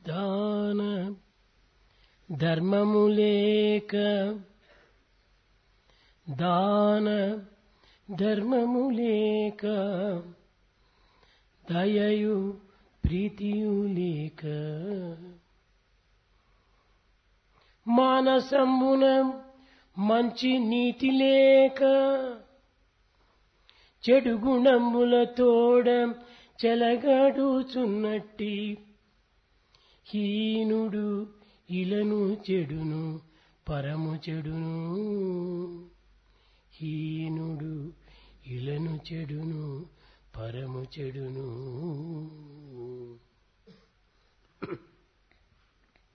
దాన ధర్మము లేక దాన ధర్మము లేక దయయు ప్రీతియు లేక మానసమున మంచి నీతి లేక చెడు గుణముల తోడ చెలగాడుచున్నట్టి హీనుడు ఇలను చెడును పరము చెడును హీనుడు ఇలను చెడును పరము చెడును.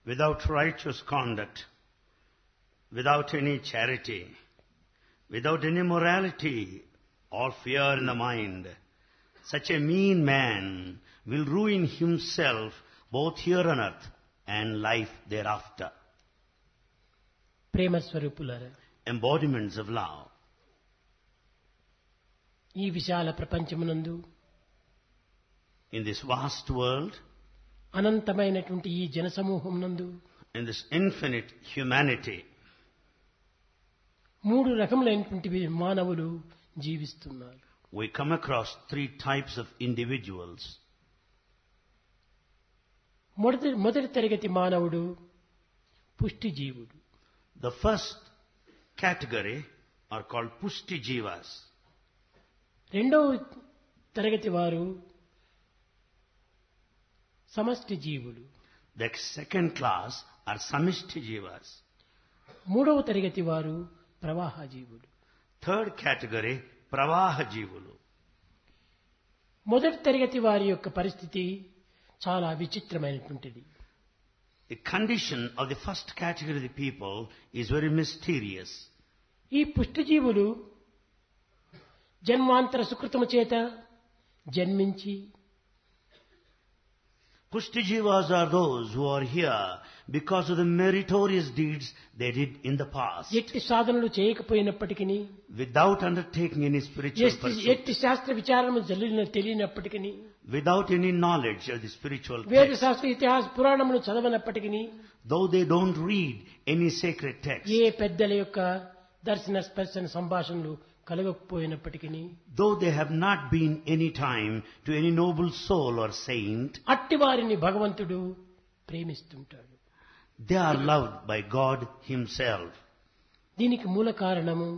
Without righteous conduct, without any charity, without any morality or fear in the mind, such a mean man will ruin himself both here on earth and life thereafter. ప్రేమ స్వరూపులారా, Embodiments of love. ఈ విశాల ప్రపంచమునందు, In this vast world, అనంతమైనటువంటి ఈ జనసమూహమునందు, in this infinite humanity, మూడు రకములైనటువంటి మానవులు జీవిస్తున్నారు. we come across three types of individuals. మొదటి తరగతి మానవుడు పుష్టి జీవుడు. The first category are called pushti jivas. రెండవ తరగతి వారు సమష్టి జీవులు. The second class are samashti jivas. మూడవ తరగతి వారు ప్రవాహ జీవులు. Third category Pravaha jivulu. మొదటి తరగతి వారి యొక్క పరిస్థితి చాలా విచిత్రమైనటువంటిది. The condition of the first category of the people is very mysterious. ఈ పుష్టి జీవులు జన్మాంతర సుకృతము చేత జన్మించి, Pushti jivas are those who are here because of the meritorious deeds they did in the past, ఎట్టి సాధనలు చేయకపోయినప్పటికీ, without undertaking any spiritual pursuit, ఎట్టి శాస్త్ర విచారము తెలియనప్పటికీ, without any knowledge of the spiritual వేద text, శాస్త్ర ఇతిహాస పురాణములు చదవనప్పటికీ, though they don't read any sacred text, ఏ పెద్దల యొక్క దర్శన స్పర్శన సంభాషణలు కలగకపోయినప్పటికీ, though they have not been any time to any noble soul or saint, అట్టి వారిని భగవంతుడు ప్రేమిస్తుంటాడు. they are loved by God Himself. దీనికి మూల కారణము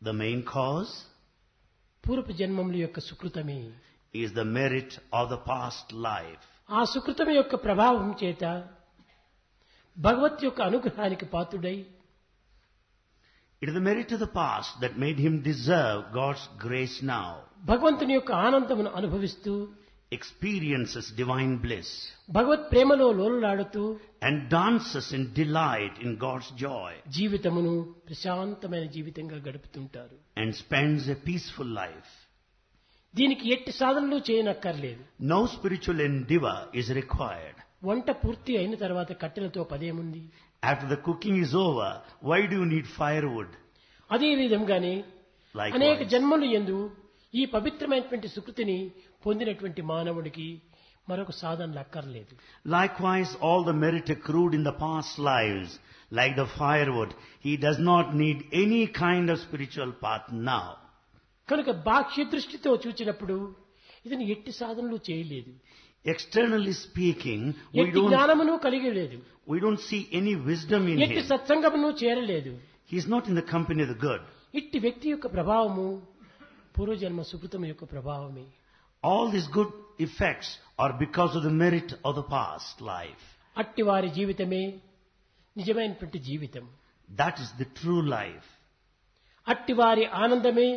The main cause పూర్వ జన్మముల యొక్క సుకృతమే. is the merit of the past life. ఆ సుకృతం యొక్క ప్రభావం చేత భగవత్ యొక్క అనుగ్రహానికి పాత్రుడై, It is the merit of the past that made him deserve God's grace now, భగవంతుని యొక్క ఆనందమును అనుభవిస్తూ, experiences divine bliss, భగవత్ ప్రేమలో లోలులాడుతూ, and dances in delight in God's joy, జీవితమును ప్రశాంతమైన జీవితంగా గడుపుతుంటారు. and spends a peaceful life. దీనికి ఎట్టి సాధనలు చేయనక్కర్లేదు. No spiritual endeavor is required. వంట పూర్తి అయిన తర్వాత కట్టెలతో పదేముంది? After the cooking is over, why do you need firewood? అదే విధంగానే Likewise, అనేక జన్మలు యందు ఈ పవిత్రమైనటువంటి సుకృతిని పొందినటువంటి మానవుడికి మరొక సాధనలు అక్కర్లేదు. Likewise, all the merit accrued in the past lives, like the firewood, he does not need any kind of spiritual path now. కనుక బాహ్య దృష్టితో చూచినప్పుడు ఇతను ఎట్టి సాధనలు చేయలేదు. Externally speaking, ఎట్టి జ్ఞానమును కలిగి లేదు. we don't see any wisdom in ఎట్టి him. సత్సంగమును చేరలేదు. He is not in the company of the good. ఇట్టి వ్యక్తి యొక్క ప్రభావము పూర్వజన్మ సుకృతం యొక్క ప్రభావమే. All these good effects are because of the merit of the past life. అట్టి వారి జీవితమే నిజమైనటువంటి జీవితం. That is the true life. అట్టి వారి ఆనందమే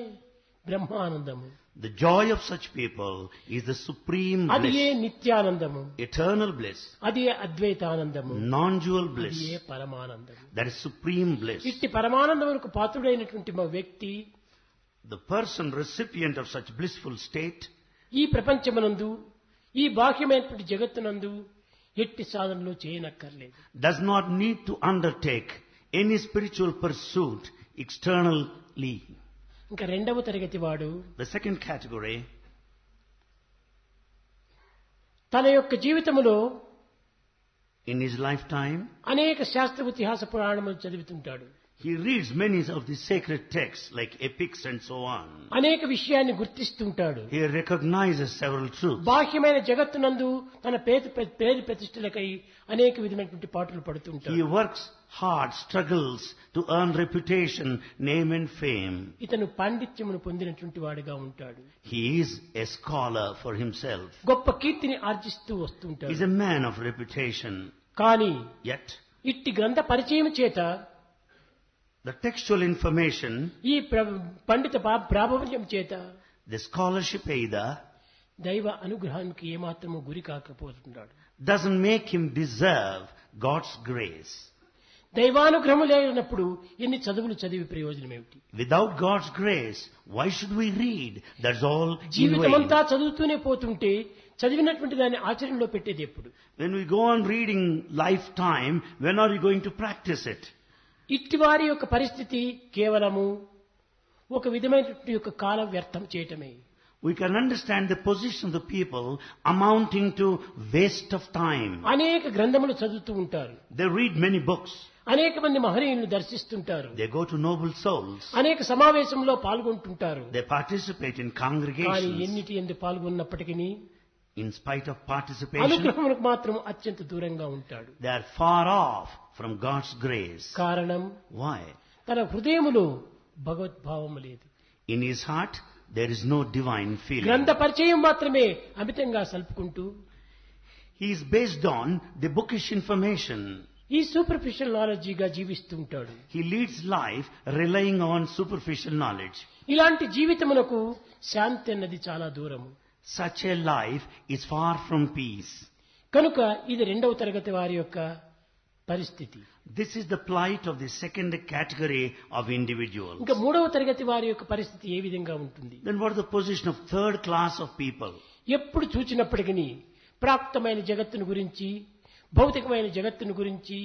Brahmanandam. The joy of such people is the supreme అది ఏ bliss, నిత్యానందము, eternal bliss, అది ఏ అద్వైతానందము, non-dual అది bliss. A పరమానందము. That is supreme bliss. ఇట్టి పరమానందమునకు పాత్రుడైనటువంటి మా వ్యక్తి The person recipient of such blissful state ఈ ప్రపంచమునందు, ఈ బాహ్యమైనటువంటి జగత్తునందు ఎట్టి సాధనలు చేయనక్కర్లేదు. does not need to undertake any spiritual pursuit externally. ఇంకా రెండవ తరగతి వాడు The second category, తన యొక్క జీవితములో In his lifetime, అనేక శాస్త్ర ఇతిహాస పురాణములు చదువుతుంటాడు. he reads many of the sacred texts like epics and so on. అనేక విషయాన్ని గుర్తిస్తుంటాడు. He recognizes several truths. బాహ్యమైన జగత్తునందు తన పేరు ప్రతిష్టలకై అనేక విధమైనటువంటి పాటలు పడుతుంటాడు. He works hard, struggles to earn reputation, name and fame. ఇతను పాండిత్యమును పొందినటువంటి వాడిగా ఉంటాడు. He is a scholar for himself. గొప్ప కీర్తిని ఆర్జిస్తూ He వస్తుంటాడు. is a man of reputation. కానీ Yet, ఇట్టి గ్రంథ పరిచయం చేత the textual information, ఈ పండిత ప్రాబల్యం చేత the scholarship either, దైవ అనుగ్రహానికి ఏమాత్రము గురి కాకపోతున్నాడు. doesn't make him deserve God's grace. దైవానుగ్రహము లేనప్పుడు ఎన్ని చదువులు చదివి ప్రయోజనం ఏమిటి? Without God's grace, why should we read? That's all in vain. జీవితమంతా చదువుతూనే పోతుంటే చదివినటువంటి దాన్ని ఆచరణలో పెట్టేది ఎప్పుడు? When we go on reading lifetime, when are you going to practice it? ఇట్టి వారి యొక్క పరిస్థితి కేవలము ఒక విధమైనటువంటి యొక్క కాల వ్యర్థం చేయటమే. We can understand the position of the people amounting to waste of time. అనేక గ్రంథములు చదువుతూ ఉంటారు. They read many books. అనేక మంది మహనీయులను దర్శిస్తుంటారు. They go to noble souls. అనేక సమావేశంలో పాల్గొంటుంటారు. They participate in కానీ congregations. ఎన్నిటి ఎందు పాల్గొన్నప్పటికీ In spite of participation, అనుగ్రహములకు మాత్రం అత్యంత దూరంగా ఉంటాడు. they are far off from God's grace. కారణం Why? తన హృదయములో భగవద్భావము లేదు. In his heart, there is no divine feeling. గ్రంథ పరిచయం మాత్రమే అమితంగా సల్పుకుంటూ He is based on the bookish information. ఈ సూపర్ఫిషియల్ నాలెడ్జిగా జీవిస్తూ ఉంటాడు. He leads life relying on superficial knowledge. ఇలాంటి జీవితమునకు శాంతి అన్నది చాలా దూరము. Such a life is far from peace. కనుక ఇది రెండవ తరగతి వారి యొక్క పరిస్థితి. This is the plight of the second category of individuals. ఇంకా మూడవ తరగతి వారి యొక్క పరిస్థితి ఏ విధంగా ఉంటుంది? Then what is the position of third class of people? ఎప్పుడు చూచినప్పటికీ ప్రాప్తమైన జగత్తును గురించి భౌతికమైన జగత్తును గురించి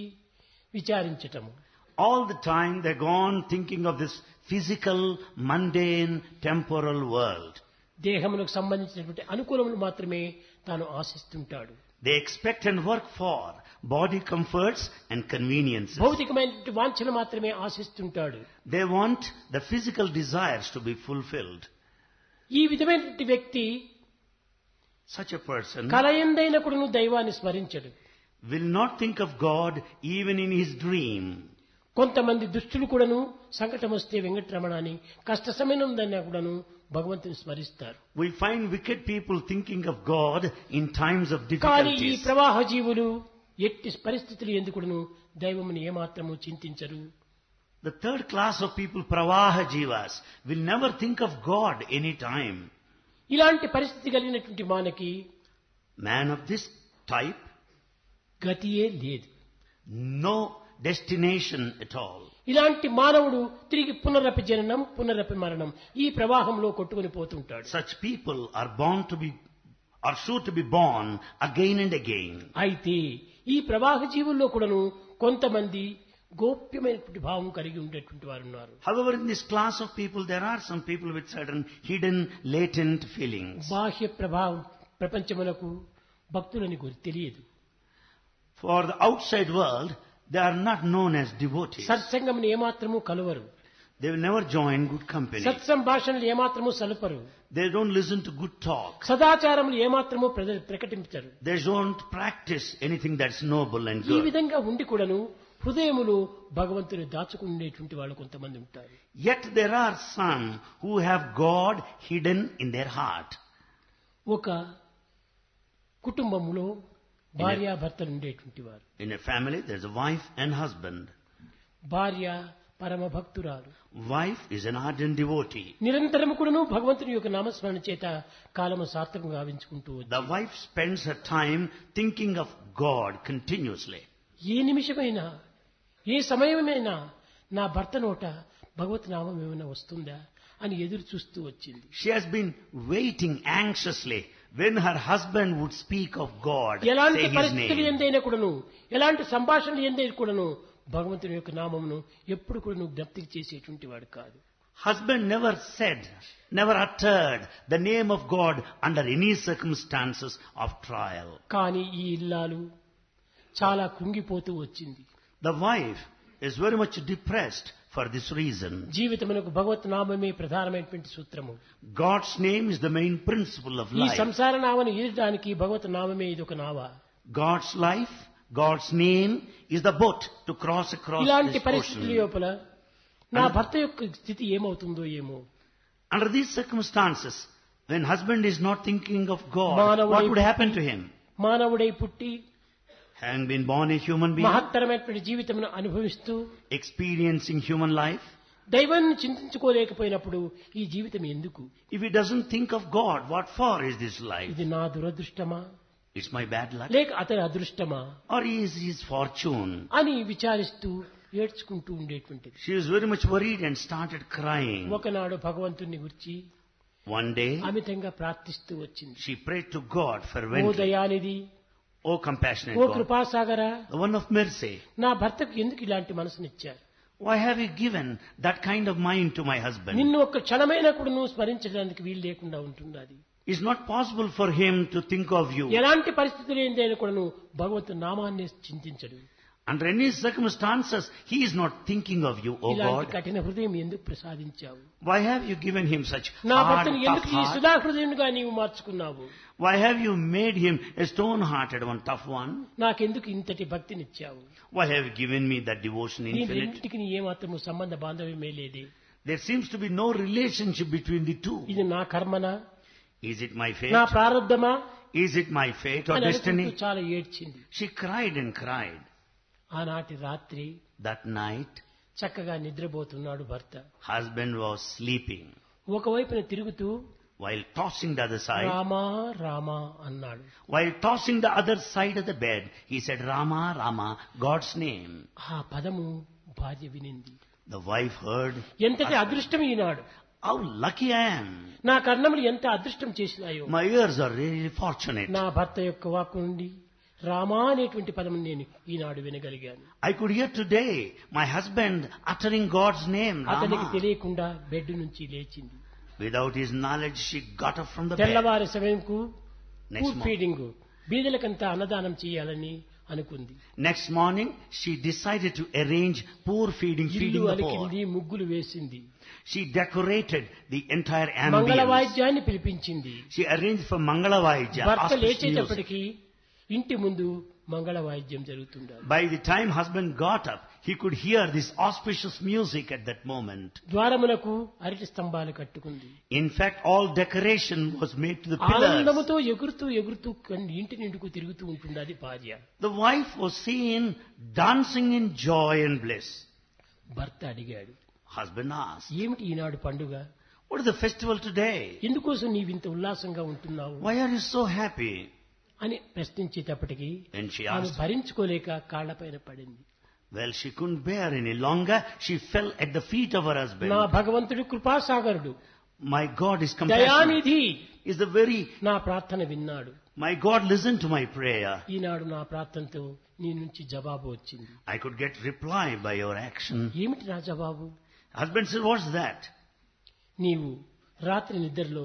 విచారించటము. All the time they go on thinking of this physical, mundane, temporal world. దేహమునకు సంబంధించినటువంటి అనుకూలములు మాత్రమే తాను ఆశిస్తుంటాడు. They expect and work for body comforts and conveniences. భౌతికమైనటువంటి వాంఛలు మాత్రమే ఆశిస్తుంటాడు. They want the physical desires to be fulfilled. ఈ విధమైనటువంటి వ్యక్తి Such a person కలయందైన కూడాను దైవాన్ని స్మరించడు. will not think of God even in his dream. కొంతమంది దుష్టులు కూడాను సంకటం వస్తే వెంకటరమణ అని కష్ట సమయంలో కూడాను భగవంతుని స్మరిస్తారు. We find wicked people thinking of God in times of కానీ ఈ difficulties. ప్రవాహ జీవులు ఎట్టి పరిస్థితులు ఎందుకును దైవముని ఏమాత్రము చింతించరు. The third class of people, Pravaha jivas, will never think of God any time. ఇలాంటి పరిస్థితి కలిగినటువంటి మనకి Man of this type, గతియే లేదు. no destination at all. ఇలాంటి మానవుడు తిరిగి పునరపి జననం పునరపి మరణం ఈ ప్రవాహంలో కొట్టుకుని పోతుంటాడు. Such people are sure to be born again and again. అయితే ఈ ప్రవాహ జీవుల్లో కూడాను కొంతమంది గోప్యమైనటువంటి భావం కలిగి ఉండేటువంటి వారు ఉన్నారు. However, in this class of people, there are some people with certain hidden, latent feelings. బాహ్య ప్రభావం ప్రపంచమునకు భక్తులని తెలియదు. For the outside world, they are not known as devotees. సత్సంగమును ఏమాత్రము కలువరు. They will never join good company. సత్సంభాషణలు ఏమాత్రము సలుపరు. They don't listen to good talk. సదాచారములు ఏమాత్రము ప్రకటించరు. They don't practice anything that's noble and ఈ good. విధంగా ఉండి కూడాను హృదయములు భగవంతుని దాచుకునేటువంటి వాళ్ళు కొంతమంది ఉంటారు. Yet there are some who have God hidden in their heart. ఒక కుటుంబములో భార్యాభర్తలు ఉండేటువంటి వారు. In a family, there's a wife and husband. భార్య పరమ భక్తురాలు. Wife is an ardent devotee. నిరంతరము కూడాను భగవంతుని యొక్క నామస్మరణ చేత కాలము సార్థకంగా గావించుకుంటూ The wife spends her time thinking of God continuously. ఏ నిమిషమైనా ఏ సమయమైనా నా భర్త నోట భగవత్ నామం ఏమైనా వస్తుందా అని ఎదురు చూస్తూ వచ్చింది. She has been waiting anxiously when her husband would speak of God, ఎలాంటి say his పరిస్థితులు name. ఎందైనా కూడాను ఎలాంటి సంభాషణలు ఎందైనా కూడాను భగవంతుని యొక్క నామమును ఎప్పుడు కూడా జ్ఞప్తికి చేసేటువంటి వాడు కాదు. Husband never uttered the name of God under any circumstances of trial. కానీ ఈ ఇల్లాలు చాలా కుంగిపోతూ వచ్చింది. The wife is very much depressed for this reason. జీవితమునకు భగవత్ నామమే ప్రధానమైనటువంటి సూత్రము. God's name is the main principle of ఈ life. సంసార నామను ఈదడానికి భగవత్ నామమే ఇదొక నావ. God's life, God's name is the boat to cross across ఇలాంటి this పరిస్థితుల ocean. లోపల నా భర్త యొక్క స్థితి ఏమవుతుందో ఏమో. Under these circumstances, when husband is not thinking of God, మానవుడై what would happen to him? మానవుడై పుట్టి Having been born a human being, మహత్తరమైనటువంటి జీవితమును అనుభవిస్తూ experiencing human life, దైవాన్ని చింతించుకోలేకపోయినప్పుడు ఈ జీవితం ఎందుకు? if he doesn't think of God, what for is this life? ఇది నా దురదృష్టమా, It's my bad luck? లేక అతని అదృష్టమా Or is his fortune? అని విచారిస్తూ ఏడ్చుకుంటూ ఉండేటువంటిది. She was very much worried and started crying. ఒకనాడు భగవంతుని గురించి One day, అమితంగా ప్రార్థిస్తూ వచ్చింది. she prayed to God oh fervently. Dayanidhi, O compassionate oh God, కృపాసాగర, the one of mercy, నా భర్తకు ఎందుకు ఇలాంటి మనసునిచ్చారు? why have you given that kind of mind to my husband? నిన్ను ఒక్క క్షణమైనా కూడా నువ్వు స్మరించడానికి వీలు లేకుండా ఉంటున్నది. It's not possible for him to think of you. ఎలాంటి పరిస్థితులు ఏందైనా కూడా నువ్వు భగవంతు నామాన్ని చింతించడు. Under any circumstances, he is not thinking of you, O ఇలాంటి God. కఠిన హృదయం ఎందుకు ప్రసాదించావు? Why have you given him such నా hard, భర్తను tough ఎందుకు ఈ heart? సుధా హృదయునిగా నీవు మార్చుకున్నావు? Why have you made him a stone-hearted one, tough one? నాకెందుకు ఇంతటి భక్తినిచ్చావు? Why have you given me that devotion ఈ infinite? రెండింటికి నీ ఏమాత్రము సంబంధ బాంధవ్యమే లేదే. There seems to be no relationship between the two. ఇది నా కర్మనా, Is it my fate? నా ప్రారంధమా Is it my fate or అని destiny? అనుకుంటూ చాలా ఏడ్చింది. She cried and cried. ఆనాటి రాత్రి That night, చక్కగా నిద్రపోతున్నాడు భర్త. husband was sleeping. ఒకవైపున తిరుగుతూ While tossing the other side, Rama Rama అన్నాడు. while tossing the other side of the bed, he said, Rama, Rama, God's name. ఆ పదము భార్య వినింది. The wife heard, ఎంతటి అదృష్టం ఈనాడు. how lucky I am. నా కర్ణములు ఎంత అదృష్టం చేసినాయో. My ears are really fortunate. నా భర్త యొక్క వాక్కు నుండి రామా అనేటువంటి పదం నేను ఈనాడు వినగలిగాను. I could hear today my husband uttering God's name, అతనికి Rama. తెలియకుండా బెడ్ నుంచి లేచింది. Without his knowledge, she got up from the bed. తెల్లవారి సమయంకు Next ఫుడ్ ఫీడింగ్ బీదలకంతా అన్నదానం చేయాలని అనుకుంది. Next morning, she decided to arrange poor feeding ఇల్లు the poor. అలికింది, ముగ్గులు వేసింది, She decorated the entire మంగళ ambience. వాయిద్యాన్ని పిలిపించింది. She arranged for Mangala Vaidya, భర్త auspicious music. లేచేటప్పటికి ఇంటి ముందు మంగళ వాయిద్యం జరుగుతుండాలి. By the time husband got up, he could hear this auspicious music at that moment. ద్వారములకు అరటి స్తంభాలు కట్టుకుంది. In fact, all decoration was made to the pillars. ఆనందముతో ఎగురుతూ ఎగురుతూ ఇంటి నిండుకు తిరుగుతూ ఉంటున్నది భార్య. The wife was seen dancing in joy and bliss. భర్త అడిగాడు, Husband asked, ఏమిటి ఈనాడు పండుగ? what is the festival today? ఎందుకోసం నీవింత ఉల్లాసంగా ఉంటున్నావు Why are you so happy? అని ప్రశ్నించేటప్పటికి When she ఆమె asked, భరించుకోలేక కాళ్లపైన పడింది. well, she couldn't bear any longer. She fell at the feet of her నా husband. భగవంతుడు కృపాసాగరుడు, My God is compassionate. Dayanidhi, Is the very, నా ప్రార్థన విన్నాడు. my God listened to my prayer. ఈనాడు నా ప్రార్థనతో నీ నుంచి జవాబు వచ్చింది. I could get reply by your action. ఏమిటి నా జవాబు? Husband said, what's that? నీవు రాత్రి నిద్రలో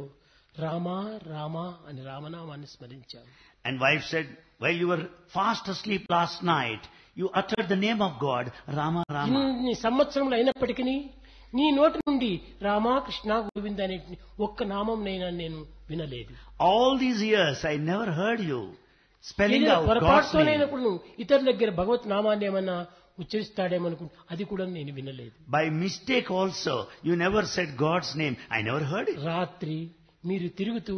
రామా రామా అని రామనామాన్ని స్మరించావు. And wife said, while you were fast asleep last night, you uttered the name of God, Rama, Rama. ఇన్ని సంవత్సరములు అయినప్పటికీ నీ నోటి నుండి రామాకృష్ణ గోవింద అనే ఒక్క నామంనైనా నేను వినలేదు. All these years I never heard you spelling out God's పొరపాటుతోనైనా name. కూడా ఇతరుల దగ్గర భగవత్ నామాన్ని ఏమన్నా ఉచ్చరిస్తాడేమనుకుంటా, అది కూడా నేను వినలేదు. By mistake also, you never said God's name. I never heard it. రాత్రి మీరు తిరుగుతూ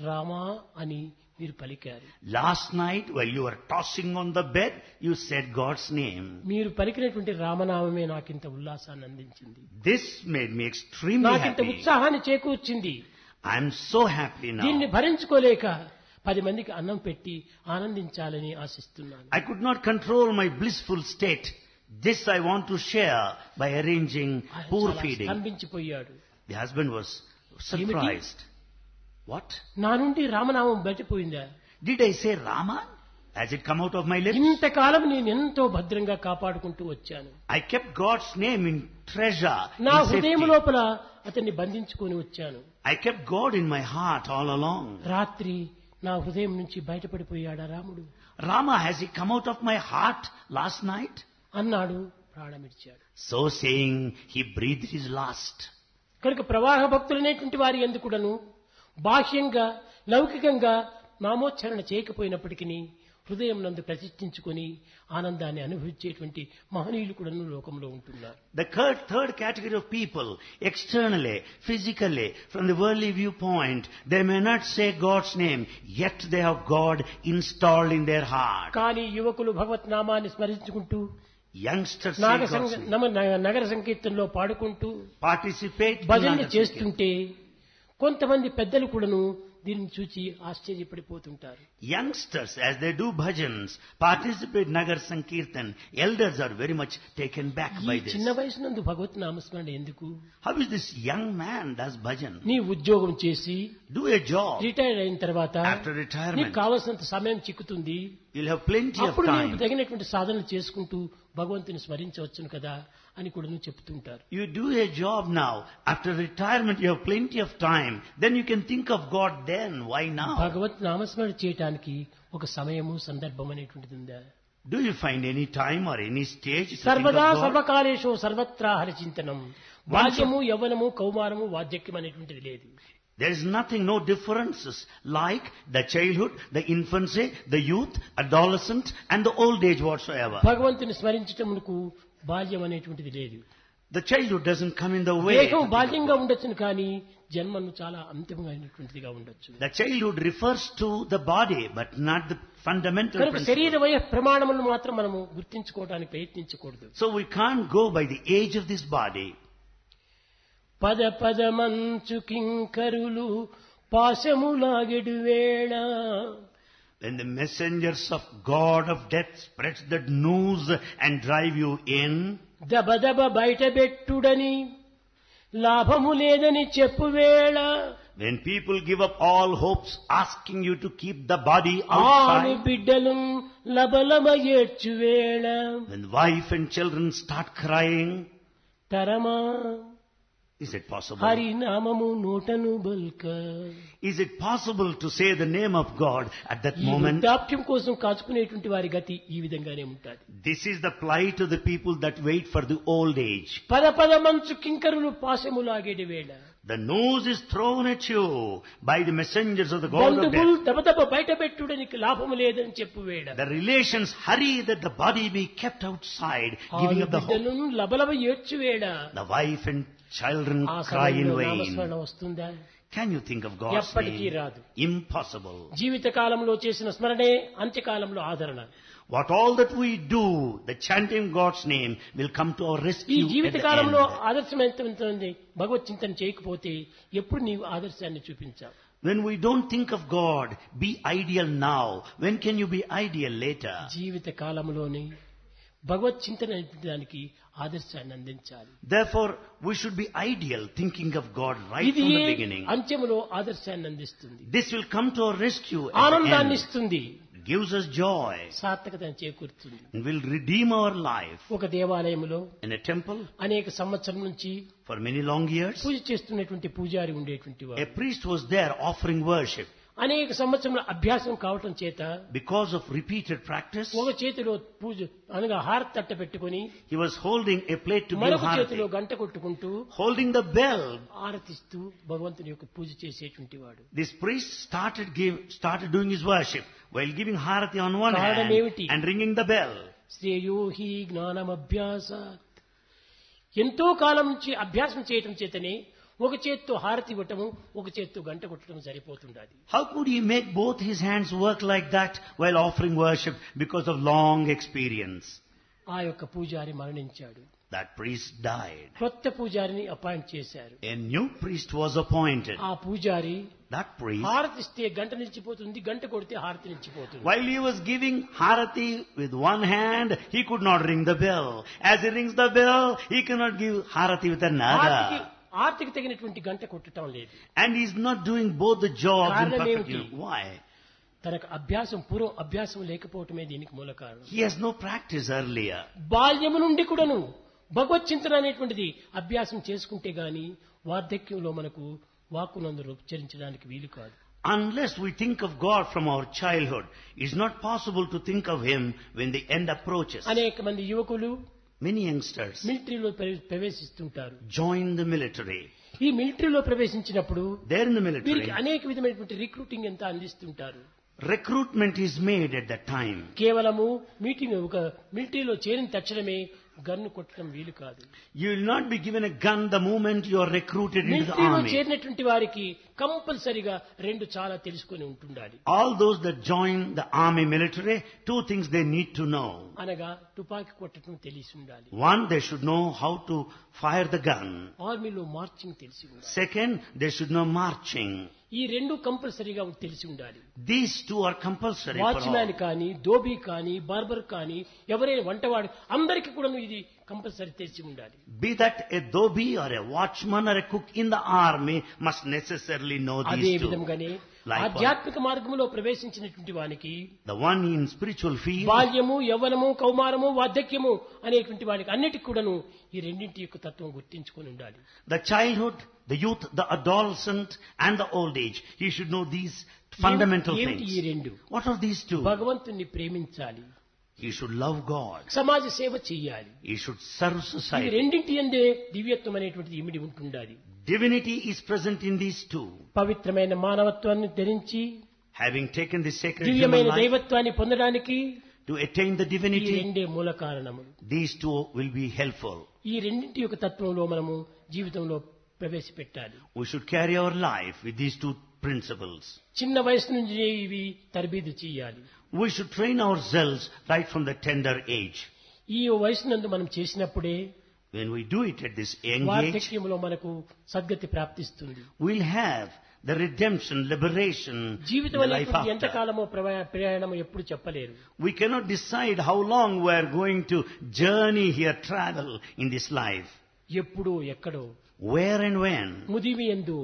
రామా అని మీరు పలికారు. Last night, while you were tossing on the bed, you said God's name. మీరు పలికినటువంటి రామనామమే నాకింత ఉల్లాసాన్ని అందించింది, This made me extremely నాకింత happy. ఉత్సాహాన్ని చేకూర్చింది. I am so happy దీన్ని now. భరించుకోలేక 10 మందికి అన్నం పెట్టి ఆనందించాలని ఆశిస్తున్నాను. I could not control my blissful state. This I want to share by arranging ఆయన poor చాలా feeding. స్తంభించిపోయాడు. The husband was surprised. What? నా నుండి రామనామం బయటపోయిందా? Did I say Rama? Has it come out of my lips? ఇంతకాలం నేను ఎంతో భద్రంగా కాపాడుకుంటూ వచ్చాను. I kept God's name in treasure, నా in హృదయం safety. లోపల అతన్ని బంధించుకొని వచ్చాను. I kept God in my heart all along. రాత్రి నా హృదయం నుంచి బయటపడిపోయాడా రాముడు? Rama, has he come out of my heart last night? అన్నాడు, ప్రాణమిచ్చాడు. So saying, he breathed his last. కనుక ప్రవాహ భక్తులనేటువంటి వారి ఎందుకుడను బాహ్యంగా లౌకికంగా నామోచ్చరణ చేయకపోయినప్పటికీ హృదయం నందు ప్రతిష్ఠించుకొని ఆనందాన్ని అనుభవించేటువంటి మహనీయులు కూడా లోకంలో ఉంటున్నారు. The third category of people, externally, physically, from the worldly viewpoint, they may not say God's name, yet they have God installed in their heart. కానీ యువకులు భగవత్ నామాన్ని స్మరించుకుంటూ Youngsters say God's name. నగర సంకీర్తనలో పాడుకుంటూ Participate in భజనలు Nagar చేస్తుంటే కొంతమంది పెద్దలు కూడాను దీన్ని చూచి ఆశ్చర్యపడిపోతుంటారు. Youngsters, as they do bhajans, participate Nagar Sankirtan, elders are very much taken back by ఈ this. చిన్న వయసు నందు భగవత్ నామస్మరణ ఎందుకు? How is this young man does bhajan? నీ ఉద్యోగం చేసి Do a job. రిటైర్ అయిన తర్వాత After నీకు retirement, కావలసినంత సమయం చిక్కుతుంది. you'll have plenty of అప్పుడు నీకు time. తగినటువంటి సాధనలు చేసుకుంటూ భగవంతుని స్మరించవచ్చును కదా అని కూడా చెప్తుంటారు. You do a job now. After retirement, you have plenty of time. Then you can think of God then. Why now? భగవత్ నామస్మరణ చేయటానికి ఒక సమయము సందర్భం అనేటువంటిది ఉందా? Do you find any time or any stage to think of సర్వదా God? సర్వకాలేషు సర్వత్రా హరిచింతనం. బాల్యము యవ్వనము కౌమారము వార్ధక్యం అనేటువంటిది లేదు. There is nothing, no differences like the childhood, the infancy, the youth, adolescent and the old age whatsoever. భగవంతుని స్మరించటమునకు బాల్యం అనేటువంటిది లేదు. The childhood doesn't come in the way. దేహం బాల్యంగా ఉండొచ్చును కానీ జన్మను చాలా అంతిమంగా అయినటువంటిదిగా ఉండొచ్చు. The childhood refers to the body but not the fundamental కనుక శరీర principle. వయ ప్రమాణములను మాత్రం మనము గుర్తించుకోవడానికి ప్రయత్నించకూడదు. So we can't go by the age of this body. పద పదమంచు కింకరులు పాశములాగెడు వేళ. When the messengers of God of death spreads that noose and drive you in, దబ దబ బయటబెట్టుడని లాభము లేదని చెప్పువేళ. when people give up all hopes asking you to keep the body ఆని outside, బిడ్డలు లబలబ ఏడ్చువేళ. when wife and children start crying, తరమా is it possible? Hari నామము నోటను బల్క. Is it possible to say the name of God at that ఈ moment? వృద్ధాప్యం కోసం కాచుకునేటువంటి వారి గతి ఈ విధంగానే ఉంటుంది. This is the plight of the people that wait for the old age. పద పద మంచు కింకరులు పాశములాగేటి వేళ. The nose is thrown at you by the messengers of the God of బంధువులు death. దబదబ బయట పెట్టుడానికి లాభము లేదని చెప్పు వేళ. The relations hurry that the body be kept outside, giving up the hope. బిడ్డలను లబలబ ఏడ్చు వేళ. The wife and children ఆ cry in సమయంలో vain. నామస్మరణ వస్తుందా? Can you think of God's ఎప్పటికీ name? రాదు. Impossible. జీవిత కాలంలో చేసిన స్మరణే అంత్యకాలంలో ఆదరణ. What all that we do, the chanting God's name will come to our ఈ rescue జీవిత at the కాలంలో end. ఆదర్శమైనటువంటి భగవత్ చింతన చేయకపోతే ఎప్పుడు నీవు ఆదర్శాన్ని చూపించావు? When we don't think of God, be ideal now. When can you be ideal later? జీవిత కాలంలోనే భగవత్ చింతన దానికి ఆదర్శాన్ని అందించాలి. Therefore, we should be ideal, thinking of God right ఇది from the beginning. అంత్యములో ఆదర్శాన్ని అందిస్తుంది, This will come to our rescue at the ఆనందాన్ని end. ఇస్తుంది, Gives us joy సార్థకతను చేకూరుతుంది. and will redeem our life. ఒక దేవాలయంలో In a temple, అనేక సంవత్సరం నుంచి for many long years, పూజ చేస్తున్నటువంటి పూజారి ఉండేటువంటి a వారు priest was there offering worship. అనేక సంవత్సరముల అభ్యాసం కావటం చేత Because of repeated practice, ఒక చేతిలో పూజ అనగా హారతి తట్ట పెట్టుకుని he was holding a plate to give మరొక చేతిలో harati, గంట కొట్టుకుంటూ holding the bell. ఆరతిస్తూ భగవంతుని యొక్క పూజ చేసేటువంటి వాడు. This priest started doing his worship while giving harati on one కారణం hand ఏమిటి? and ringing the bell. శ్రేయో హి జ్ఞానమభ్యాసాత్. ఎంతో కాలం నుంచి అభ్యాసం చేయటం చేతనే ఒక చేత్తో హారతి ఇవ్వటము, ఒక చేత్తో గంట కొట్టడం సరిపోతుండాలి. How could he make both his hands work like that while offering worship because of long experience? ఆ యొక్క పూజారి మరణించాడు. That priest died. కొత్త పూజారిని అపాయింట్ చేశారు. A new priest was appointed. ఆ పూజారి That priest, హారతి ఇస్తే గంట నిలిచిపోతుంది, గంట కొడితే హారతి నిలిచిపోతుంది. while he was giving harati with one hand, he could not ring the bell. As he rings the bell, he cannot give harati with another. ఆర్తికి తగినటువంటి గంట కొట్టడం లేదు. And he is not doing both the jobs in కారణం perfect ఏమిటి? unison. Why? తనకు పూర్వ అభ్యాసం లేకపోవటమే దీనికి మూల కారణం. He has no practice earlier. బాల్యము నుండి కూడాను భగవత్ చింతన అనేటువంటిది అభ్యాసం చేసుకుంటే గాని వార్ధక్యంలో మనకు వాక్కునందు ఉచ్చరించడానికి వీలు కాదు. Unless we think of God from our childhood, it's not possible to think of Him when the end approaches. అనేక మంది యువకులు Many youngsters మిలిటరీలో ప్రవేశిస్తుంటారు. join the military. ఈ మిలిటరీలో ప్రవేశించినప్పుడు They're in the వీరికి military. అనేక విధమైనటువంటి రిక్రూటింగ్ ఎంత అందిస్తుంటారు. Recruitment is made at that time. కేవలము ఒక మిలిటరీలో చేరిన తక్షణమే గన్ను కొట్టడం వీలు కాదు. You will not be given a gun the moment you are recruited into the మిలిటరీలో army. చేరినటువంటి వారికి కంపల్సరిగా రెండు చాలా తెలుసుకొని ఉంటుండాలి. All those that join the army military, two things they need to know. అనగా తుపాకీ కొట్టడం తెలిసి ఉండాలి. One, they should know how to fire the gun. ఆర్మీలో మార్చింగ్ తెలిసి ఉండాలి. Second, they should know marching. ఈ రెండు కంపల్సరీగా తెలిసి ఉండాలి. These two are compulsory for watchman all. కానీ, ధోబీ కానీ, బార్బర్ కానీ, ఎవరైనా వంటవాడు అందరికీ కూడా ఇది కంపల్సరీ తెలిసి ఉండాలి. Be that a dhobi or a watchman or a cook in the army must necessarily know అదే these two. విధంగానే Likewise, ఆధ్యాత్మిక మార్గంలో ప్రవేశించినటువంటి వానికి the one in spiritual field, బాల్యము, యవ్వనము, కౌమారము, వార్ధక్యము అనేటువంటి వానికి అన్నిటికి కూడాను ఈ రెండింటి యొక్క తత్వం గుర్తించుకొని ఉండాలి. the childhood, the youth, the adolescent and the old age, he should know these fundamental ఏమిటి ఈ things. రెండు? What are these two? భగవంతుణ్ణి ప్రేమించాలి, He should love God. సమాజ సేవ చేయాలి. He should serve ఈ society. రెండింటి యందే దివ్యత్వం అనేటువంటిది ఇమిడి ఉంటుండాలి. Divinity is present in these two. పవిత్రమైన మానవత్వాన్ని ధరించి Having taken the sacred human దివ్యమైన life దైవత్వాన్ని పొందడానికి to attain the ఈ divinity, రెండే మూల కారణములు. these two will be helpful. ఈ రెండింటి యొక్క తత్వంలో మనము జీవితంలో ప్రవేశపెట్టాలి. We should carry our life with these two principles. చిన్న వయసు నుంచి ఇవి తరబీదు చేయాలి. We should train ourselves right from the tender age. ఈ వయసునందు మనం చేసినప్పుడే When we do it at this young age, వార్ధక్యంలో మనకు సద్గతి ప్రాప్తిస్తుంది. we'll have the redemption, liberation in జీవితం the life అనేటువంటి after. ఎంతకాలమో ప్రయాణం ఎప్పుడు చెప్పలేరు. We cannot decide how long we are going to journey here, travel in this life. ఎప్పుడు ఎక్కడో, Where and when? ముదిమి యందు,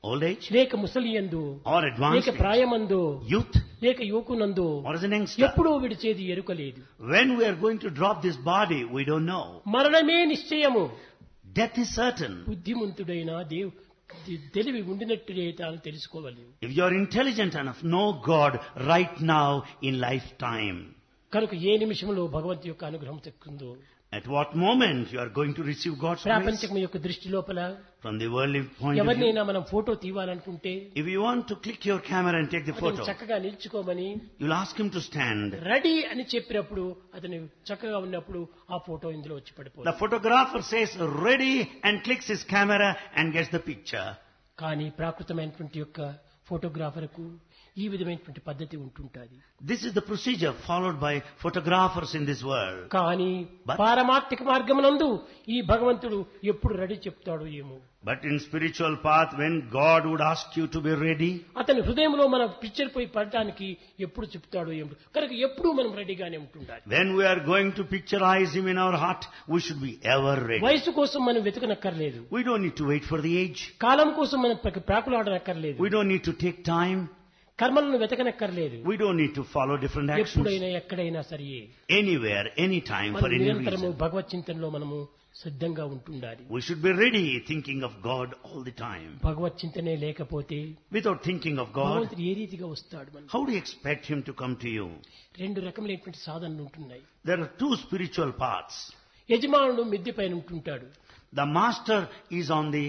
Old age లేక ముసలి యందు, or advanced లేక age? ప్రాయమందు, Youth లేక యువకునందు or as an youngster? ఎప్పుడో విడిచేది ఎరుకలేదు. When we are going to drop this body, we don't know. మరణమే నిశ్చయము. Death is certain. బుద్ధిమంతుడైన తెలివి ఉండినట్టుడే తాను తెలుసుకోవాలి. If you are intelligent enough, know God right now in lifetime. కనుక ఏ నిమిషంలో భగవంతు యొక్క అనుగ్రహం చెక్కుందో, At what moment you are going to receive God's grace? ప్రాపంచకం యొక్క దృష్టి లోపల From the worldly point of view, ఎవరినైనా మనం photo తీయాలనుకుంటే if you want to click your camera and take the అతను photo, చక్కగా నిల్చుకోమని you'll ask him to stand. Ready అని చెప్పినప్పుడు అతను చక్కగా ఉన్నప్పుడు ఆ ఫోటో ఇందులో వచ్చి The పడిపోతుంది. photographer says ready and clicks his camera and gets the picture. కానీ ప్రాకృతమైనటువంటి యొక్క ఫోటోగ్రాఫర్కు ఈ విధమైనటువంటి పద్ధతి ఉంటుంటుంది. This is the procedure followed by photographers in this world. కానీ But- పారమార్థిక మార్గమునందు ఈ భగవంతుడు ఎప్పుడు రెడీ చెప్తాడో ఏమో. But in spiritual path, when God would ask you to be ready, అతని హృదయంలో మన పిక్చర్ పోయి పడటానికి ఎప్పుడు చెప్తాడో ఏమో. కనుక ఎప్పుడు మనం రెడీగానే ఉంటుండాలి. when we are going to picturize Him in our heart, we should be ever ready. వయసు కోసం మనం వెతకనక్కర్లేదు. We don't need to wait for the age. కాలం కోసం మనం ప్రాకులాడనక్కర్లేదు. We don't need to take time. కర్మలను వెతకనక్కర్లేదు. We don't need to follow different actions. ఎప్పుడైనా ఎక్కడైనా సరే Anywhere, anytime, for మనం any నిరంతరము reason. భగవత్ చింతనలో మనము సిద్ధంగా ఉంటుండాలి. We should be ready, thinking of God all the time. భగవత్ చింతనే లేకపోతే Without thinking of God, భగవంతుడు ఏ రీతిగా వస్తాడు? మనం how do you expect Him to come to you? రెండు రకములైనటువంటి సాధనలు ఉంటున్నాయి. There are two spiritual paths. యజమానుడు మిద్దె పైన ఉంటుంటాడు. The master is on the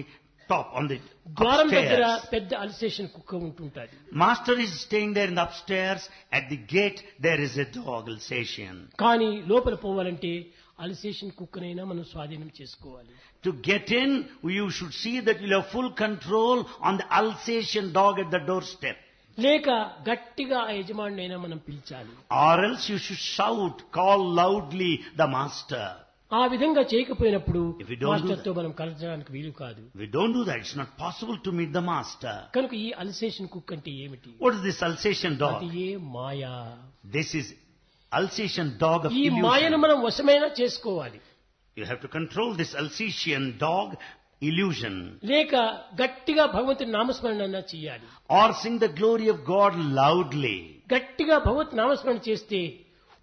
top, on the ద్వారం దగ్గర upstairs. పెద్ద అల్సేషన్ కుక్క ఉంటుంటాది. Master is staying there in the upstairs. At the gate, there is a dog, Alsatian. కానీ లోపల పోవాలంటే అల్సేషన్ కుక్కనైనా మనం స్వాధీనం చేసుకోవాలి. To get in, you should see that you have full control on the Alsatian dog at the doorstep. లేక గట్టిగా ఆ యజమానునైనా మనం పిలిచాలి. Or else you should shout, call loudly the master. ఆ విధంగా చేయకపోయినప్పుడు If we don't do మాస్టర్తో మనం కలచడానికి వీలు కాదు. If we don't do that, it's not possible to meet the master. కనుక ఈ అల్సేషన్ కుక్క అంటే ఏమిటి? What is this Alsatian అది dog? A Maya. This is Alsatian dog of ఈ మాయను illusion. మనం వశమైనా చేసుకోవాలి. You have to control this Alsatian dog illusion. లేక గట్టిగా భగవంతుని నామస్మరణ చేయాలి. Or sing the glory of God loudly. గట్టిగా భగవత్ నామస్మరణ చేస్తే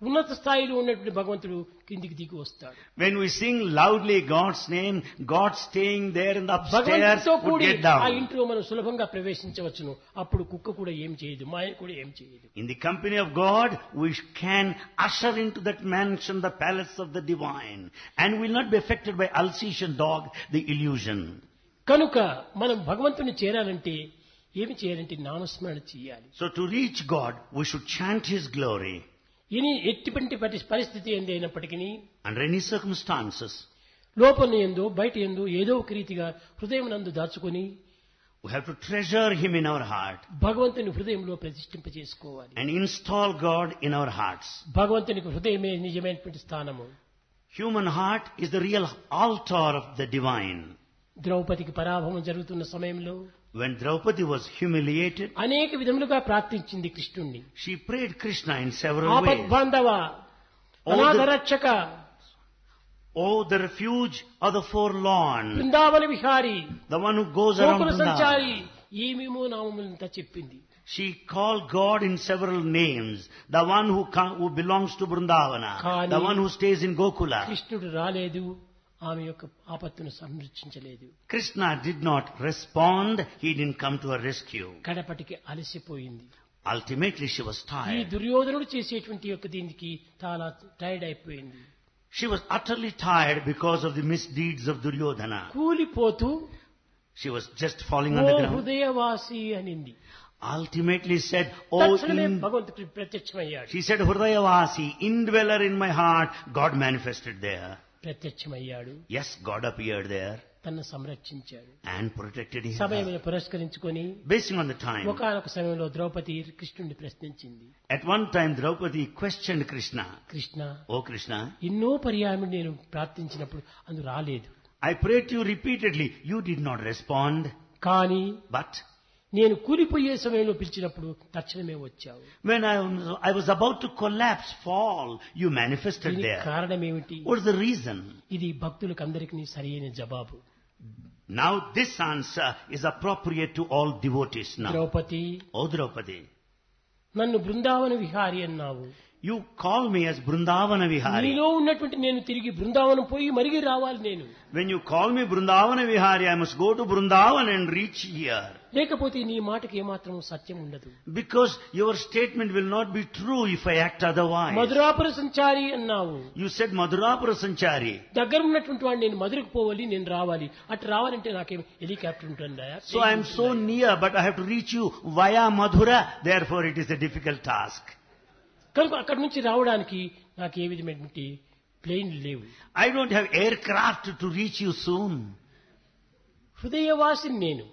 ఉన్నత స్థాయిలో ఉన్నటువంటి భగవంతుడు కిందికి దిగి వస్తాడు. When we sing loudly God's name, God staying there in the upstairs భగవంతుడితో would కూడి get ఆ down. ఇంట్లో మనం సులభంగా ప్రవేశించవచ్చును. అప్పుడు కుక్క కూడా ఏం చేయదు, మాయ కూడా ఏం చేయదు. In the company of God, we can usher into that mansion the palace of the divine, and will not be affected by Alsatian dog, the illusion. కనుక మనం భగవంతుని చేరాలంటే ఏమి చేయాలంటే నామస్మరణ చేయాలి. So to reach God, we should chant His glory. ఇని ఎట్టిపంటి పరిస్థితి ఏంది అయినప్పటికీ Under any circumstances, లోపల ఎందు బయట ఎందు ఏదో ఒక రీతిగా హృదయం నందు దాచుకొని we have to treasure Him in our heart భగవంతుని హృదయంలో ప్రతిష్ఠింపజేసుకోవాలి. and install God in our hearts. భగవంతునికి హృదయమే నిజమైనటువంటి స్థానము. Human heart is the real altar of the divine. ద్రౌపదికి పరాభవం జరుగుతున్న సమయంలో When Draupadi was humiliated, అనేక విధములుగా ప్రార్థించింది కృష్ణుణ్ణి. she prayed Krishna in several ways. ఆపద్బాంధవ, అనాథరక్షక, Oh, the refuge of the forlorn, Brindavana Vihari, the one who goes around Gokula Sanchari, Vrindavan. ఏమేమో నామములంతా చెప్పింది. She called God in several names. The one who belongs to Vrindavana, Kani, the one who stays in Gokula. కృష్ణుడు రాలేదు, ఆమె యొక్క ఆపత్తును సంరక్షించలేదు. Krishna did not respond. He didn't come to her rescue. కడపటికి అలసిపోయింది. Ultimately, she was ఈ tired. దుర్యోధనుడు చేసేటువంటి యొక్క దీనికి చాలా టైర్డ్ అయిపోయింది. She was utterly tired because of the misdeeds of Duryodhana. కూలిపోతూ She was just falling oh on the ground. హృదయవాసి అనింది. Ultimately said, Oh, తక్షణమే భగవంతుడు ప్రత్యక్షమయ్యాడు. she said, Hridayavasi, indweller in my heart, God manifested there. ప్రత్యక్షమయ్యాడు. Yes, God appeared there తన్ను సంరక్షించాడు. and protected him. సమయమును పురస్కరించుకొని Basing on the time, ఒకానొక సమయంలో ద్రౌపది కృష్ణుడిని ప్రశ్నించింది. at one time Draupadi questioned Krishna. Krishna, Oh Krishna, ఎన్నో పర్యాయములు నేను ప్రార్థించినప్పుడు అందు రాలేదు. I prayed to you repeatedly. You did not respond. కానీ But నేను కూలిపోయే సమయంలో పిలిచినప్పుడు తక్షణమే వచ్చావు. when I was about to collapse, fall, you manifested దీనికి there. కారణం ఏమిటి? What is the reason? ఇది భక్తులకు అందరికీ సరైన జవాబు. Now this answer is appropriate to all devotees now. Draupadi, Oh Draupadi, నన్ను బృందావన విహారి అన్నావు. you call me as Brindavana Vihari. నీలో ఉన్నటువంటి నేను తిరిగి బృందావనం పోయి మరిగి రావాలి. నేను When you call me Brindavana Vihari, I must go to Brindavan and reach here. లేకపోతే నీ మాటకి ఏమాత్రం సత్యం ఉండదు. Because your statement will not be true if I act otherwise. మధురాపుర సంచారి అన్నావు. You said Madhurapura Sanchari. దగ్గర ఉన్నటువంటి వాడు నేను మధురకు పోవాలి, నేను రావాలి. అటు రావాలంటే నాకేం హెలికాప్టర్ ఉంటుందా? So I am so near, but I have to reach you via Madhura. Therefore it is a difficult task. కనుక అక్కడి నుంచి రావడానికి నాకు ఏ విధమైనటువంటి ప్లేన్ లేవు. I don't have aircraft to reach you soon. హృదయవాసిని నేను.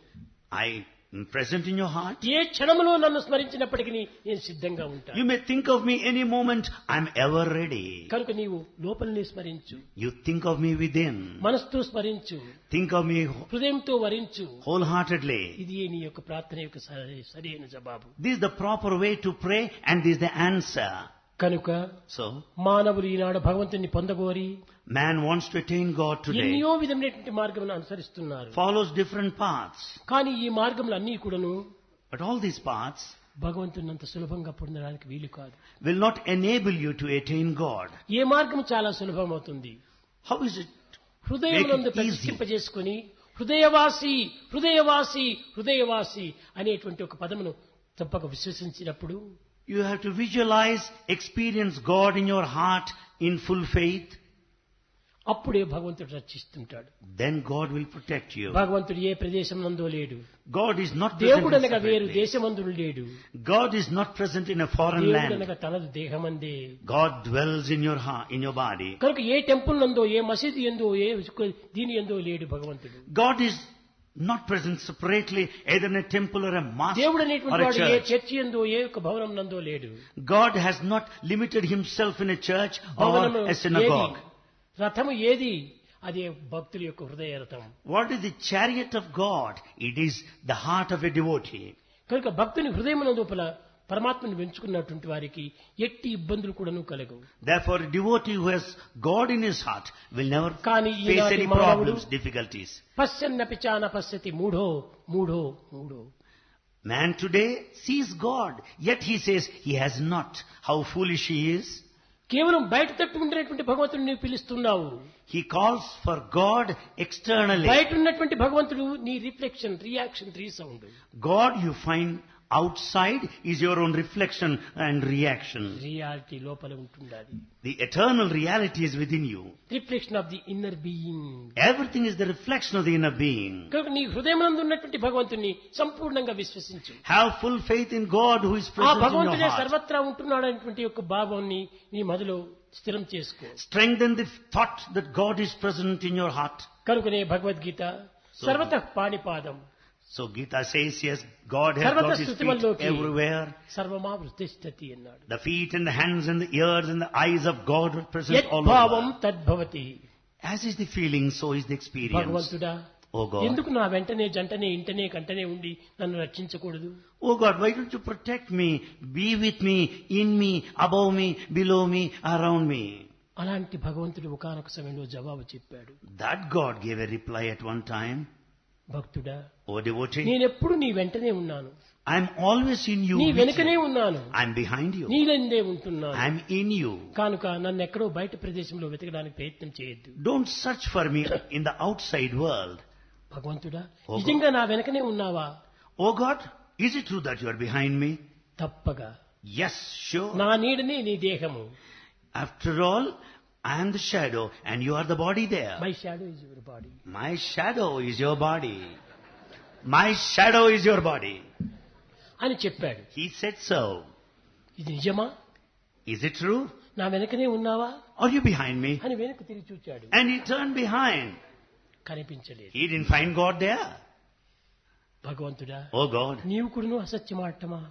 I am present in your heart. ఏ క్షణంలో నన్ను స్మరించినప్పటికీ నేను సిద్ధంగా ఉంటాను. You may think of me any moment. I am ever ready. కనుక నీవు లోపలనే స్మరించు, You think of me within. మనసుతో స్మరించు, Think of me హృదయంతో వరించు. wholeheartedly. ఇది నీ యొక్క ప్రార్థన యొక్క సరైన జవాబు. This is the proper way to pray, and this is the answer. కనుక So, మానవులు ఈనాడు భగవంతుని పొందగోరి man wants to attain God today. ఎన్నో విధమైనటువంటి మార్గములను అనుసరిస్తున్నారు. Follows different paths. కానీ ఈ మార్గములు అన్నీ కూడాను But all these paths భగవంతుని అంత సులభంగా పొందడానికి వీలు కాదు. will not enable you to attain God. ఏ మార్గం చాలా సులభం అవుతుంది. How is it? హృదయమునందు Make it easy. ప్రతిష్ఠింపజేసుకుని హృదయవాసి హృదయవాసి హృదయవాసి అనేటువంటి ఒక పదమును తప్పక విశ్వసించినప్పుడు You have to visualize, experience God in your heart in full faith. అప్పుడే భగవంతుడు రక్షిస్తుంటాడు. Then God will protect you. భగవంతుడు ఏ ప్రదేశం నందో లేడు. God is not present దేవుడు in అనగా వేరు separate place. దేశమందు లేడు. God is not present in a foreign దేవుడు land. అనగా తనదు దేహమందే. God dwells in your heart, in your body. కనుక ఏ టెంపుల్ నందో ఏ మసీదు ఎందో ఏ దీని ఎందో లేడు భగవంతుడు. God is not present separately, either in a temple or a mosque దేవుడు or అనేటువంటి a వాడు ఏ church. చర్చి ఎందో ఏ ఒక భవనం నందో లేడు. God has not limited himself in a church or భవనము a synagogue. ఏది? రథము ఏది? అదే భక్తుల యొక్క హృదయ రథం. What is the chariot of God? It is the heart of a devotee. కనుక భక్తుని హృదయమున లోపల పరమాత్మను వెంచుకున్నటువంటి వారికి ఎట్టి ఇబ్బందులు కూడాను కలగవు. Therefore, a devotee who has God in his heart will never కానీ face ఈనాటి any మానవుడు problems, difficulties. పశ్యన్నపి చాన పశ్యతి మూఢో మూఢో మూఢో. Man today sees God, yet he says he has not. How foolish he is. కేవలం బయట తట్టు ఉండేటువంటి భగవంతుడిని నీవు పిలుస్తున్నావు. He calls for God externally. బయట ఉన్నటువంటి భగవంతుడు నీ reflection, reaction, resound. God you find outside is your own reflection and reaction. Reality లోపల ఉంటుండాలి. The eternal reality is within you. Reflection of the inner being. Everything is the reflection of the inner being. కనుక నీ హృదయమునందు ఉన్నటువంటి భగవంతుని సంపూర్ణంగా విశ్వసించు. Have full faith in God who is ఆ present in your భగవంతుడే heart. సర్వత్రా ఉంటున్నాడు అనేటువంటి యొక్క భావాన్ని నీ మదిలో స్థిరం చేసుకో. Strengthen the thought that God is present in your heart. కనుకనే Bhagavad Gita సర్వతః పాణిపాదం. So Gita says, yes, God has got His feet everywhere. సర్వమా వృతిష్ఠతి అన్నాడు. The feet and the hands and the ears and the eyes of God are present all యద్భావం over. తద్భవతి. As is the feeling, so is the experience. భగవంతుడా, Oh God. ఎందుకు నా వెంటనే జంటనే ఇంటనే కంటనే ఉండి నన్ను రక్షించకూడదు? Oh God, why don't you protect me, be with me, in me, above me, below me, around me? అలాంటి భగవంతుడు ఒకానొక సమయంలో జవాబు చెప్పాడు. That God gave a reply at one time. భక్తుడా, Oh devotee, నేనెప్పుడు నీ వెంటనే ఉన్నాను, I am always in you. నీ with వెనుకనే you. ఉన్నాను, I am behind you. నీలందే ఉంటున్నాను. I am in you. కనుక నన్ను ఎక్కడో బయట ప్రదేశంలో వెతకడానికి ప్రయత్నం చేయొద్దు. Don't search for me in the outside world. భగవంతుడా, Oh నిజంగా నా వెనకనే ఉన్నావా? Oh God, is it true that you are behind me? తప్పగా. Yes, sure. నా నీడనే నీ దేహము. After all, I am the shadow and you are the body there. My shadow is your body. My shadow is your body. My shadow is your body. అని చెప్పాడు. He said so. ఇది నిజమా? Is it true? నా వెనకనే ఉన్నావా Are you behind me? అని వెనక్కి తిరిగి చూచాడు. And he turned behind. కనిపించలేదు. He didn't find God there. భగవంతుడా, Oh God, నీవు కూడాను అసత్యమాటమా?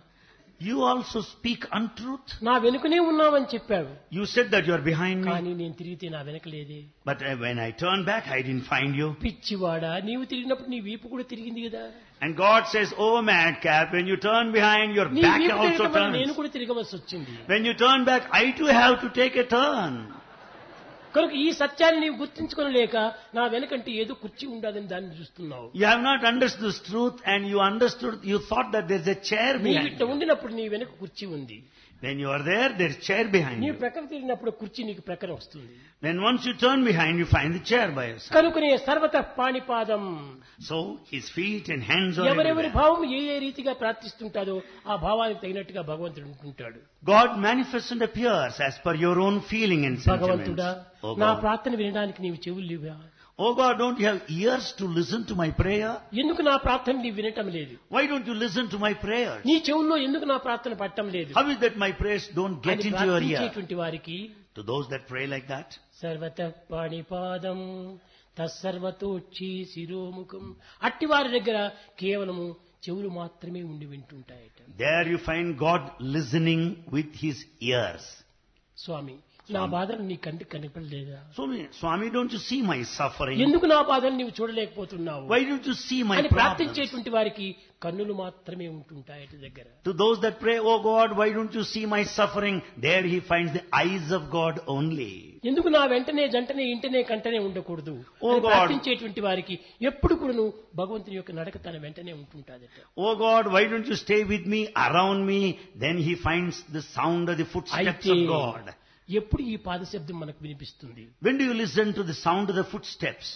you also speak untruth. నా వెనుకనే ఉన్నావని చెప్పాడు. You said that you are behind me. కానీ నేను తిరిగితే నా వెనకలేదే. But when I turned back, I didn't find you. పిచ్చివాడా, నీవు తిరిగినప్పుడు నీ వీపు కూడా తిరిగింది కదా. And God says, oh madcap, when you turn behind, your నీ back వీపు also తిరగడం వల్ల నేను turns. కూడా తిరగవలసి వచ్చింది. When you turn back, I too have to take a turn. కనుక ఈ సత్యాన్ని నీవు గుర్తించుకోలేక నా వెనకంటే ఏదో కుర్చీ ఉండదని దాన్ని చూస్తున్నావు. You have not understood this truth and you thought that there's a chair నీవు behind ఇట్లా you. ఉండినప్పుడు నీ వెనక కుర్చీ ఉంది. When you are there's chair behind నీవు you. ప్రక్కన తిరిగినప్పుడు కుర్చీ నీకు ప్రక్కన వస్తుంది. Then once you turn behind, you find the chair by your side. కనుకనే సర్వతః పాణిపాదం. So his feet and hands are ఎవరెవరి everywhere. భావం ఏ రీతిగా ప్రార్థిస్తుంటాడో ఆ భావానికి తగినట్టుగా భగవంతుడు ఉంటుంటాడు. God manifests and appears as per your own feeling and sentiments. భగవంతుడా, Oh నా God. ప్రార్థన వినడానికి నీవు చెవులు లేవా? Oh God, don't you have ears to listen to my prayer? ఎందుకు నా ప్రార్థన నీవు వినటం లేదు? Why don't you listen to my prayers? నీ చెవుల్లో ఎందుకు నా ప్రార్థన పట్టడం లేదు? How is that my prayers don't get అని into your ear? ప్రార్థించేటువంటి వారికి To those that pray like that, సర్వతః పాణిపాదం తస్సర్వతోక్షి శిరోముఖం. అట్టి వారి దగ్గర కేవలము చెవులు మాత్రమే ఉండి వింటుంటాయట. there you find God listening with his ears. స్వామి, నా బాధలు నీ కంటికి కనపడలేదా? Swami, don't you see my suffering? ఎందుకు నా బాధలు నీవు చూడలేకపోతున్నావు? Why don't you see my అని problems? ప్రార్థించేటువంటి వారికి కన్నులు మాత్రమే ఉంటుంటాయట దగ్గర. To those that pray, oh God, why don't you see my suffering? There he finds the eyes of God only. ఎందుకు నా వెంటనే జంటనే ఇంటనే కంటనే ఉండకూడదు? Oh God. ప్రార్థించేటువంటి వారికి ఎప్పుడు కూడాను భగవంతుని యొక్క నడక తన వెంటనే ఉంటుంటాదట. Oh God, why don't you stay with me, around me? Then he finds the sound of the footsteps of God. ఎప్పుడు ఈ పాదశబ్దం మనకు వినిపిస్తుంది? When do you listen to the sound of the footsteps?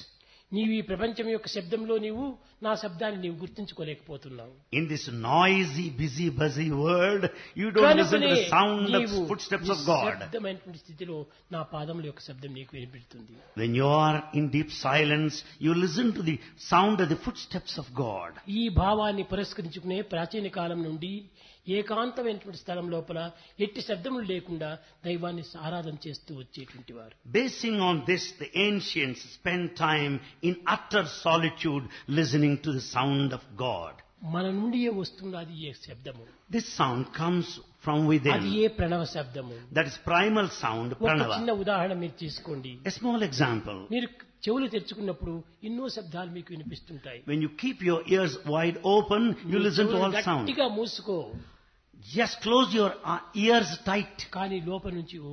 నీవు ఈ ప్రపంచం యొక్క శబ్దంలో నీవు నా శబ్దాన్ని నీవు గుర్తించుకోలేకపోతున్నావు. In this noisy, busy, buzzy world, you don't listen to the sound of footsteps of God. శబ్దమైనటువంటి స్థితిలో నా పాదముల యొక్క శబ్దం నీకు వినిపిస్తుంది. When you are in deep silence, you listen to the sound of the footsteps of God. ఈ భావాన్ని పురస్కరించుకునే ప్రాచీన కాలం నుండి ఏకాంతమైనటువంటి స్థలం లోపల ఎట్టి శబ్దములు లేకుండా దైవాన్ని ఆరాధన చేస్తూ వచ్చేటువంటి వారు. Basing on this, the ancients spent time in utter solitude listening to the sound of God. మన నుండి వస్తున్నది ఏ శబ్దము? This sound comes from అది within. ఏ ప్రణవ శబ్దము. That is primal sound, ఒక చిన్న pranava. ఉదాహరణ మీరు తీసుకోండి. A small example. మీరు చెవులు తెరుచుకున్నప్పుడు ఎన్నో శబ్దాలు మీకు వినిపిస్తుంటాయి. When you keep your ears wide open, you listen to all sound. గట్టిగా మూసుకో, Just close your ears tight. కానీ లోపల నుంచి ఓ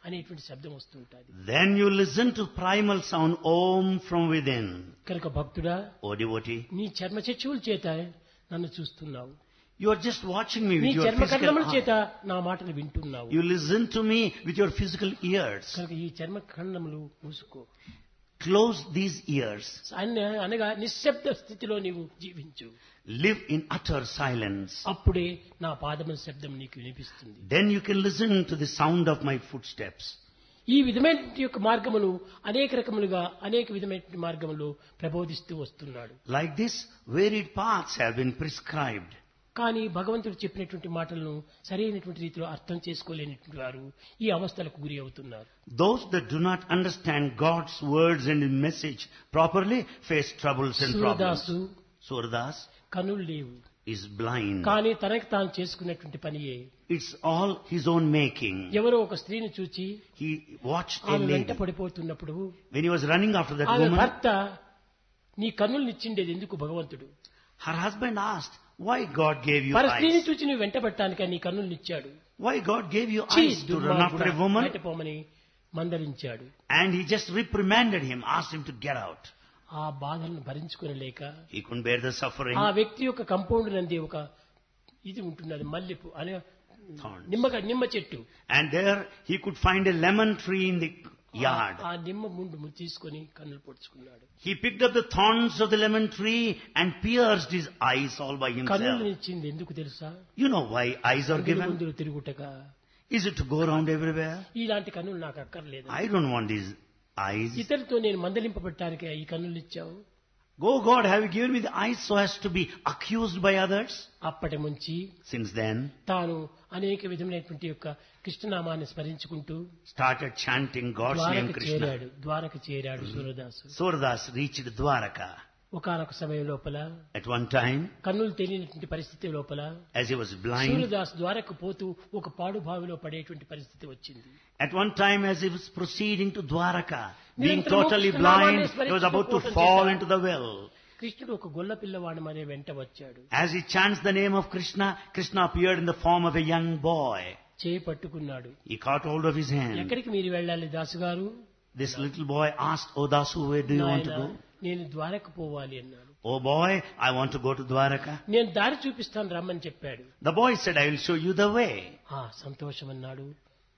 అనేటువంటి శబ్దం వస్తుంటుంది. Then you listen to primal sound, Om, from within. కనుక భక్తుడా, O devotee, నీ చర్మ చక్షువుల చేత నన్ను చూస్తున్నావు. You are just watching me నీ with your చర్మఖండముల physical చేత eye. నా మాటలు వింటున్నావు. You listen to me with your physical ears. కనుక ఈ చర్మఖండములు మూసుకో. Close these ears. అనగా నిశ్శబ్ద స్థితిలో నీవు జీవించు. Live in utter silence. అప్పుడే నా పాదముల శబ్దం నీకు వినిపిస్తుంది. Then you can listen to the sound of my footsteps. ఈ విధమైన యొక్క మార్గములు అనేక రకములుగా అనేక విధమైన మార్గములు ప్రబోధిస్తూ వస్తున్నాడు. Like this, varied paths have been prescribed. కానీ భగవంతుడు చెప్పినటువంటి మాటలను సరైనటువంటి రీతిలో అర్థం చేసుకోలేనటువంటి వారు ఈ అవస్థలకు గురి అవుతున్నారు. Those that do not understand God's words and His message properly face troubles and problems. Surdas కనులు లేవు, is blind. కానీ తనకి తాను చేసుకున్నటువంటి పనియే. It's all his own making. ఎవరో ఒక స్త్రీని చూచి He watched a ఆమె lady. వెంట పడిపోతున్నప్పుడు When he was running after that ఆమె woman, భర్త నీ కన్నులు నిచ్చిండేది ఎందుకు భగవంతుడు? her husband asked, why God gave you పర స్త్రీని eyes? చూచి నువ్వు వెంట పెట్టడానికి నీ కన్నులు నిచ్చాడు. Why God gave you చీ, eyes to run after a woman? బయట పోమని మందలించాడు. And he just reprimanded him, asked him to get out. ఆ బాధలను భరించుకోలేక He couldn't bear the suffering. ఆ వ్యక్తి యొక్క కంపౌండ్ నంది ఒక ఇది ఉంటున్నది, మల్లెపు అనే Thorns. నిమ్మ చెట్టు. And there he could find a lemon tree in the yard. ఆ నిమ్మ ముందు తీసుకొని కన్నులు పొడుచుకున్నాడు. He picked up the thorns of the lemon tree and pierced his eyes all by కన్నులు himself. ఇచ్చింది ఎందుకు తెలుసా? You know why eyes are given? ముందు తిరుగుటగా. Is it to go around everywhere? ఇలాంటి కన్నులు నాకు అక్కర్లేదు. I don't want these eyes. ఇతరులతో నేను మందలింపబట్టానికి ఈ కన్నులు ఇచ్చావు. Go God, have you given me the eyes so as to be accused by others? అప్పటి నుంచి Since then, తాను అనేక విధమైనటువంటి యొక్క కృష్ణనామాన్ని స్మరించుకుంటూ started chanting God's name Krishna. Dwaraka చేరాడు సూరదాసు. Surdas reached Dwaraka. ఒకానొక సమయం లోపల At one time, కన్నులు తెలియనటువంటి పరిస్థితి లోపల as he was blind, Surdas ద్వారకు పోతూ ఒక పాడు బావిలో పడేటువంటి పరిస్థితి వచ్చింది. at one time as he was proceeding to Dwaraka, being నిరంతరము totally కృష్ణనామాన్ని blind, he was about to స్మరించుకోవటం fall చేత into the well. కృష్ణుడు ఒక గొల్ల పిల్లవాడి మనే వెంట వచ్చాడు. As he chants the name of Krishna, Krishna appeared in the form of a young boy. చేయి పట్టుకున్నాడు. He caught hold of his hand. ఎక్కడికి మీరు వెళ్ళాలి దాసు గారు? This little boy asked, "Oh Dasu, where do you want to నాయనా, go?" నేను ద్వారకు పోవాలి అన్నాడు. "Oh boy, I want to go to Dwaraka." నేను దారి చూపిస్తాను రమ్మని చెప్పాడు. The boy said, "I will show you the way." సంతోషం అన్నాడు.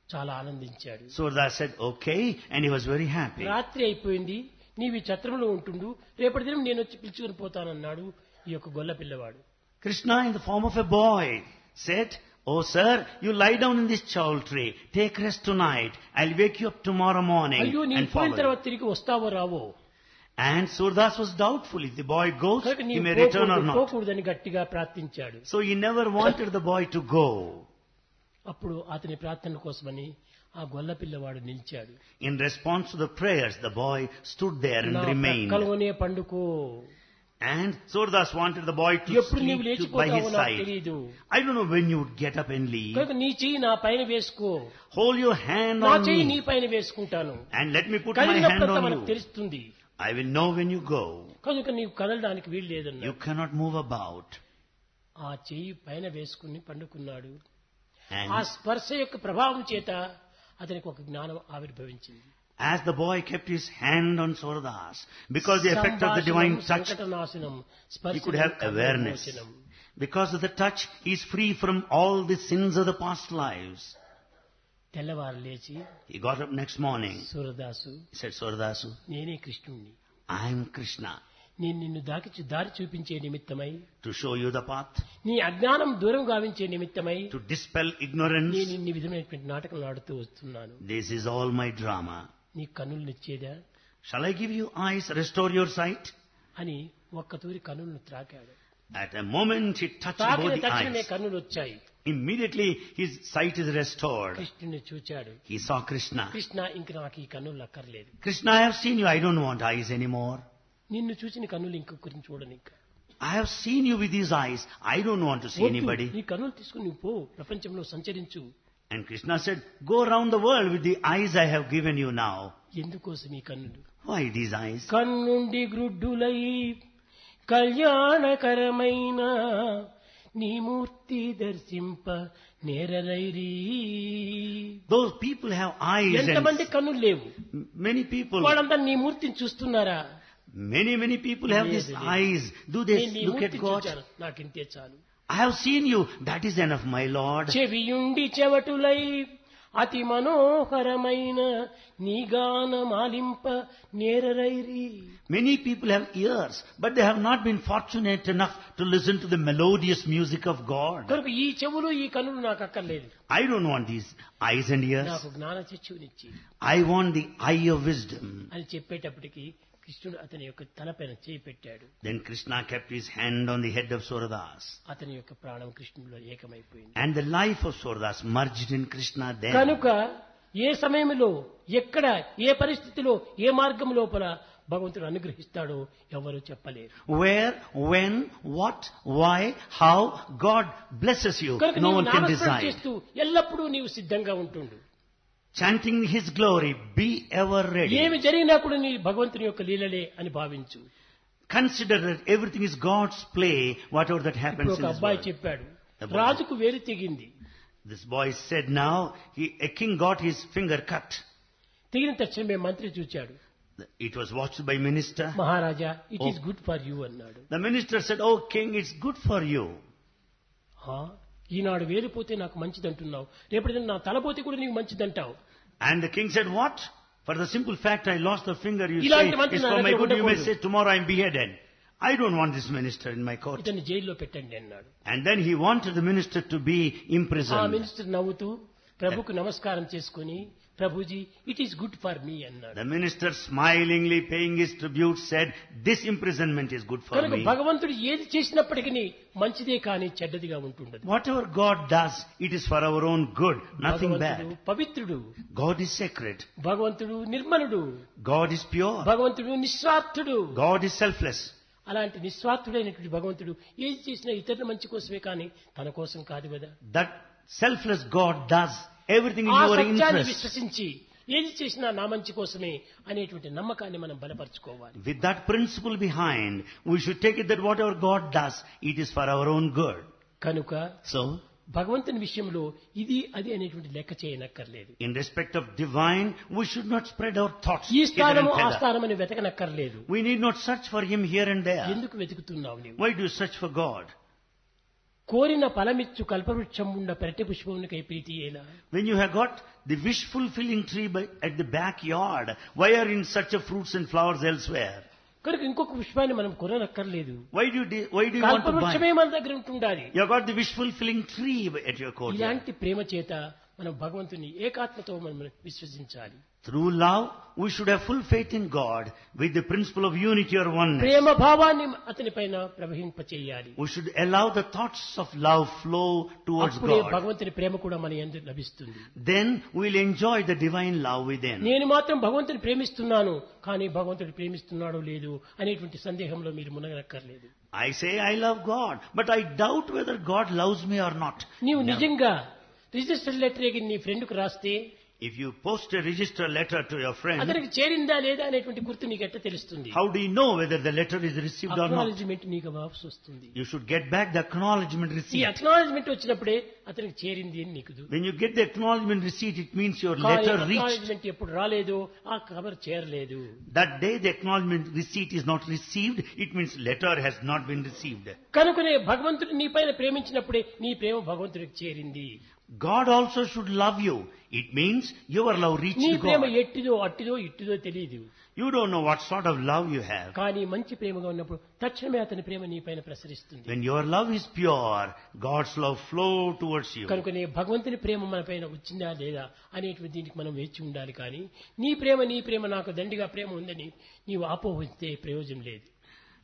చాలా ఆనందించాడు. Surdas said, "Okay," and he was very happy. రాత్రి అయిపోయింది, నీవి ఛత్రంలో ఉంటుండు, రేపటి దినం నేను వచ్చి పిలుచుకొని పోతానన్నాడు ఈ యొక్క గొల్ల పిల్లవాడు. Krishna in the form of a boy said, "Oh sir, you lie down in this chaul tree. Take rest tonight. I'll wake you up tomorrow morning అయ్యో నేను and పోయిన follow తర్వాత you." తిరిగి వస్తావో రావో. And Surdas was doubtful if the boy goes, కనుక he నీవు may return or not. పోకూడదని గట్టిగా ప్రార్థించాడు. So he never wanted the boy to go. అప్పుడు అతని ప్రార్థన కోసమని ఆ గొల్ల పిల్లవాడు నిలిచాడు. In response to the prayers, the boy stood there and నా remained. పక్కలోనే పండుకో. And Surdas wanted the boy to ఎప్పుడు నీవు sleep by his లేచిపోతావో నాకు side. తెలియదు. I don't know when you would get up and leave. కనుక నీ చెయ్యి నా పైన వేసుకో, Hold your hand నా on చెయ్యి నీ me పైన వేసుకుంటాను. and let me put my hand కలిగినప్పుడు on మనకు you. తెలుస్తుంది. I will know when you go. కనుక నీవు కదలడానికి వీలు You లేదన్నా. cannot move about. ఆ చెయ్యి పైన వేసుకుని పండుకున్నాడు. And ఆ స్పర్శ యొక్క ప్రభావం చేత అతనికి ఒక జ్ఞానం ఆవిర్భవించింది. as the boy kept his hand on Surdas, because the effect of the divine touch, సంకటనాశనం, he could have awareness. Because of the touch, he is free from all the sins of the past lives. తెల్లవారు లేచి He got up next morning. Surdas, He said, "Surdasu, నేనే కృష్ణుణ్ణి. I am Krishna. నేను నిన్ను దారి చూపించే నిమిత్తమై, To show you the path, నీ అజ్ఞానం దూరం గావించే నిమిత్తమై to dispel ignorance. నేను ఇన్ని విధమైనటువంటి నాటకం ఆడుతూ వస్తున్నాను. This is all my drama. నీ కన్నులు నిచ్చేదా Shall I give you eyes, restore your sight?" అని ఒక్క తూరి కన్నులను త్రాకాడు. At a moment he touched తాకిన both the తక్షణమే eyes. కన్నులు వచ్చాయి. Immediately his sight is restored. కృష్ణుని చూచాడు. He saw Krishna. కృష్ణ ఇంక నాకు ఈ కన్నులు అక్కర్లేదు. "Krishna, I have seen you. I don't want eyes anymore. నిన్ను చూసిన కన్నులు ఇంకొకరిని చూడని. I have seen you with these eyes. I don't want to see anybody." నీ కన్నులు తీసుకుని నువ్వు పో, ప్రపంచంలో సంచరించు. And Krishna said, "Go around the world with the eyes I have given you now." ఎందుకోసం ఈ కన్నులు? Why these eyes? కన్నుండి గ్రుడ్డులై కళ్యాణకరమైన నీ మూర్తి దర్శింప నేరరైరీ. Those people have eyes. ఎంతమంది కన్నులు లేవు? Many people. వాళ్ళంతా నీ మూర్తిని చూస్తున్నారా? Many people have these eyes. Do they నేను నీ look at మూర్తిని God? చూచాను, నాకు ఇంతే చాలు. I have seen you. That is enough, my Lord. చెవియుండి చెవటులై అతి మనోహరమైన నీగాన మాలింప నేరరైరి. Many people have ears, but they have not been fortunate enough to listen to the melodious music of God. కనుక ఈ చెవులు ఈ కన్నులు నాకు అక్కర్లేదు. I don't want these eyes and ears. నాకు జ్ఞాన చక్షువునిచ్చి I want the eye of wisdom. అని చెప్పేటప్పటికి కృష్ణుడు అతని యొక్క తలపైన చేయి పెట్టాడు. Then Krishna kept his hand on the head of Surdas. అతని యొక్క ప్రాణం కృష్ణుడిలో ఏకమైపోయింది. And the life of Surdas merged in Krishna then. కనుక ఏ సమయంలో ఎక్కడ ఏ పరిస్థితిలో ఏ మార్గం లోపల భగవంతుడు అనుగ్రహిస్తాడో ఎవరు చెప్పలేరు. Where, when, what, why, how God blesses you, no one can decide. చేస్తూ ఎల్లప్పుడూ నీవు సిద్ధంగా ఉంటుండు. Chanting His glory, be ever ready. ఏమి జరిగినా కూడా నీ భగవంతుని యొక్క లీలలే అని భావించు. Consider that everything is God's play, whatever that happens in ఒక this అబ్బాయి world. చెప్పాడు, రాజుకు వేలు తెగింది. This boy said now, a king got his finger cut. తెగిన తక్షణమే మంత్రి చూచాడు. It was watched by minister. Maharaja, it is good for you అన్నాడు. The minister said, oh king, it's good for you. ఈనాడు వేలిపోతే నాకు మంచిదంటున్నావు, రేపటి నా తలపోతే కూడా నీకు మంచిదంటావు. And the king said, what? For the simple fact I lost the finger, you say ఇలాంటి మంత్రి it's నా for my దగ్గర good, you may ఉండకూడదు. say tomorrow I'm beheaded. I don't want this minister in my court. ఇతన్ని జైల్లో పెట్టండి అన్నాడు. And then he wanted the minister to be ఆ imprisoned. మినిస్టర్ నవ్వుతూ ప్రభుకు నమస్కారం చేసుకుని, Prabhuji it is good for me అన్నాడు. The minister smilingly paying his tribute said, this imprisonment is good for కనుక me. భగవంతుడు ఏది చేసినప్పటికీ మంచిదే కానీ చెడ్డదిగా ఉంటుండదు. Whatever God does, it is for our own good, nothing భగవంతుడు bad. పవిత్రుడు, God is sacred. భగవంతుడు నిర్మలుడు, God is pure. భగవంతుడు నిస్వార్థుడు. God is selfless. అలాంటి నిస్వార్థుడైనటువంటి భగవంతుడు ఏది చేసినా ఇతరుల మంచి కోసమే కానీ తన కోసం కాదు కదా. That selfless God does everything in ఆ your సత్యాన్ని interest. విశ్వసించి ఏది చేసినా నా మంచి కోసమే అనేటువంటి నమ్మకాన్ని మనం బలపరుచుకోవాలి. With that principle behind, we should take it that whatever God does, it is for our own good. కనుక So, భగవంతుని విషయంలో ఇది అది అనేటువంటి లెక్క చేయనక్కర్లేదు. in respect of divine, we should not spread our thoughts ఈ hither and స్థానము ఆ thither. స్థానమని వెతకనక్కర్లేదు. We need not search for Him here and there. ఎందుకు వెతుకుతున్నావు నీవు? Why do you search for God? కోరిన ఫలమిచ్చు కల్పవృక్షం ఉండ పెరటి పుష్పమునికై ప్రీతి ఏలా. When you have got the wish-fulfilling tree at the backyard, why are you in search of fruits and flowers elsewhere? కనుక ఇంకొక పుష్పాన్ని మనం కొననక్కర్లేదు. Why do you want to కల్పవృక్షమే buy? మన దగ్గర ఉంటుండాలి. You have got the wish-fulfilling tree at your courtyard. ఇలాంటి ప్రేమ చేత మనం భగవంతుని ఏకాత్మతో మనం విశ్వసించాలి. Through love, we should have full faith in God with the principle of unity or oneness. ప్రేమ భావాన్ని అతని పైన ప్రవహింపచేయాలి. We should allow the thoughts of love flow towards అప్పుడే God. భగవంతుని ప్రేమ కూడా మన యందు లభిస్తుంది. Then we'll enjoy the divine love within. నేను మాత్రం భగవంతుని ప్రేమిస్తున్నాను, కానీ భగవంతుడు ప్రేమిస్తున్నాడో లేదు అనేటువంటి సందేహంలో మీరు మునగనక్కర్లేదు. I say I love God, but I doubt whether God loves me or not. నీవు No. నిజంగా రిజిస్టర్ లెటర్ నీ ఫ్రెండ్కు రాస్తే If you post a register letter to your friend, అతనికి చేరిందా లేదా అనేటువంటి గుర్తు నీకు ఎట్ట తెలుస్తుంది? how do you know whether the letter is received or not? Acknowledgement నీకు వాపసు వస్తుంది. You should get back the acknowledgement ఈ receipt. అక్నాలెడ్జ్మెంట్ వచ్చినప్పుడే అతనికి చేరింది అని నీకు. When you get the acknowledgement receipt, it means your letter reached. Acknowledgement ఎప్పుడు రాలేదో ఆ కవర్ చేరలేదు. That day the acknowledgement receipt is not received, it means letter has not been received. కనుకనే భగవంతుడు నీ పైన ప్రేమించినప్పుడే నీ ప్రేమ భగవంతుడికి చేరింది. God also should love you. It means your love నీ reached ప్రేమ God. ఎట్టిదో అట్టిదో ఇట్టిదో తెలియదు. You don't know what sort of love you have. కానీ మంచి ప్రేమగా ఉన్నప్పుడు తక్షణమే అతని ప్రేమ నీ పైన ప్రసరిస్తుంది. When your love is pure, God's love flow towards you. కనుకనే భగవంతుని ప్రేమ మన పైన వచ్చిందా లేదా అనేటువంటి దీనికి మనం వేచి ఉండాలి. కానీ నీ ప్రేమ నాకు దండిగా ప్రేమ ఉందని నీవు ఆపోహిస్తే ప్రయోజనం లేదు.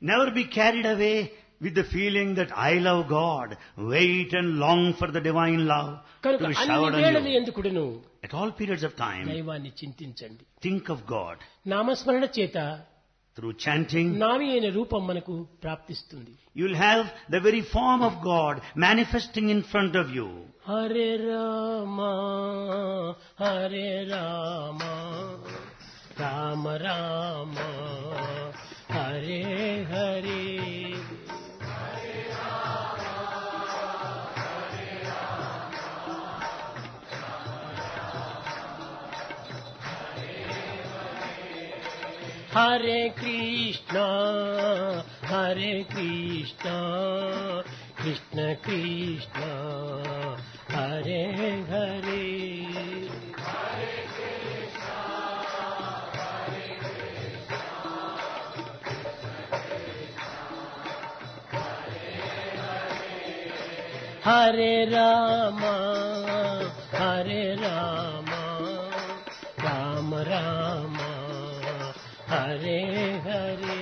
Never be carried away with the feeling that I love God. Wait and long for the divine love కనుక to be అన్ని showered వేళలు on you. ఎందుకుడును At all periods of time, దైవాన్ని చింతించండి. think of God. నామస్మరణ చేత Through chanting, నామి అయిన రూపం మనకు ప్రాప్తిస్తుంది. you'll have the very form of God manifesting in front of you. Hare Rama Hare Rama Rama Rama Hare Hare. Hare Krishna Krishna Krishna Hare Hare Hare Rama Hare Rama Rama Rama Hare Hare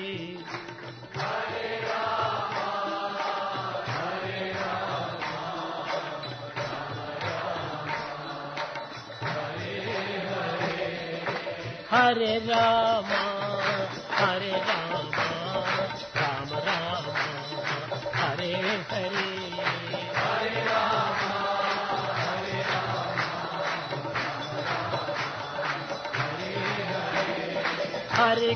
Hare Rama Hare Rama Rama Rama Hare Hare Hare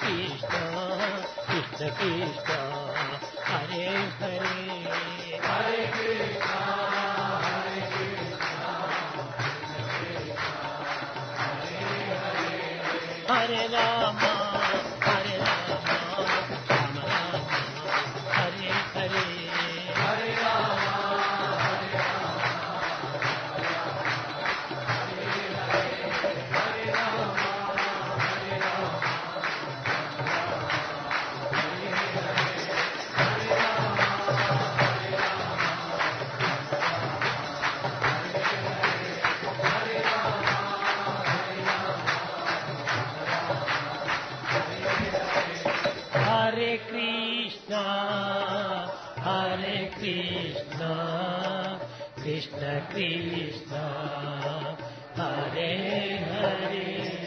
Krishna Krishna Krishna Hare Hare Hare Krishna Hare Rama Hare Rama Rama Rama Hare Hare Hare Rama Hare Krishna, Krishna Krishna, Hare Hare.